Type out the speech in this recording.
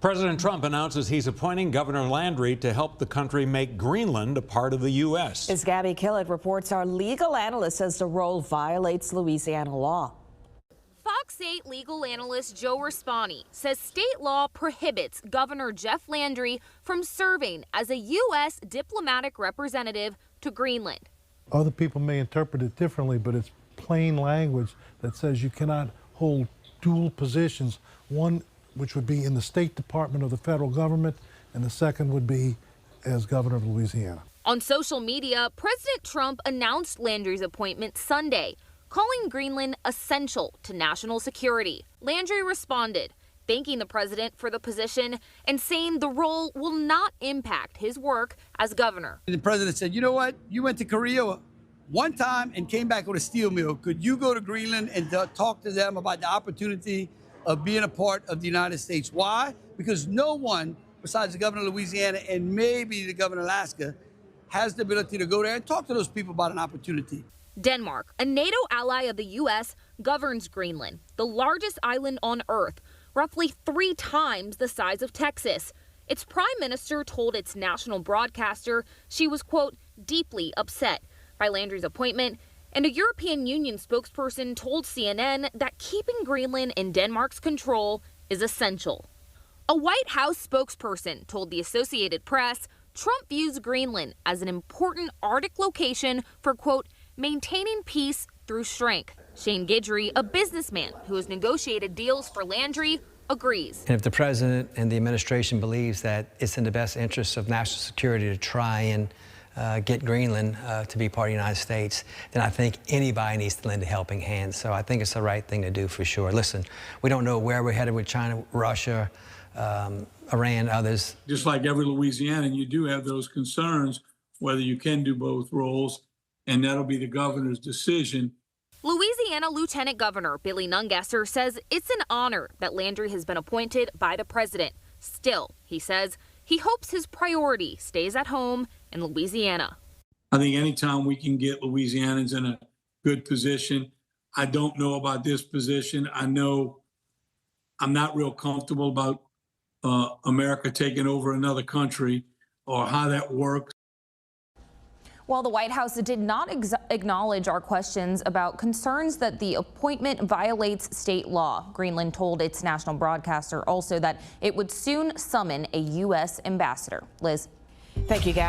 President Trump announces he's appointing Governor Landry to help the country make Greenland a part of the U.S. As Gabby Killett reports, our legal analyst says the role violates Louisiana law. Fox 8 legal analyst Joe Raspani says state law prohibits Governor Jeff Landry from serving as a U.S. diplomatic representative to Greenland. Other people may interpret it differently, but it's plain language that says you cannot hold dual positions, one which would be in the State Department of the federal government, and the second would be as governor of Louisiana. On social media, President Trump announced Landry's appointment Sunday, calling Greenland essential to national security. Landry responded, thanking the president for the position and saying the role will not impact his work as governor. The president said, you know what? You went to Korea one time and came back with a steel mill. Could you go to Greenland and talk to them about the opportunity of being a part of the United States? Why? Because no one besides the governor of Louisiana and maybe the governor of Alaska has the ability to go there and talk to those people about an opportunity. Denmark, a NATO ally of the U.S., governs Greenland, the largest island on Earth, roughly 3 times the size of Texas. Its prime minister told its national broadcaster she was, quote, deeply upset by Landry's appointment, and a European Union spokesperson told CNN that keeping Greenland in Denmark's control is essential. A White House spokesperson told the Associated Press Trump views Greenland as an important Arctic location for, quote, maintaining peace through strength. Shane Guidry, a businessman who has negotiated deals for Landry, agrees. And if the president and the administration believes that it's in the best interest of national security to try and get Greenland to be part of the United States, then I think anybody needs to lend a helping hand. So I think it's the right thing to do for sure. Listen, we don't know where we're headed with China, Russia, Iran, others. Just like every Louisianan, you do have those concerns whether you can do both roles, and that'll be the governor's decision. Louisiana Lieutenant Governor Billy Nungesser says it's an honor that Landry has been appointed by the president. Still, he says he hopes his priority stays at home in Louisiana. I think anytime we can get Louisianans in a good position. I don't know about this position. I know I'm not real comfortable about America taking over another country or how that works. While the White House did not acknowledge our questions about concerns that the appointment violates state law, Greenland told its national broadcaster also that it would soon summon a U.S. ambassador. Liz. Thank you, Gab.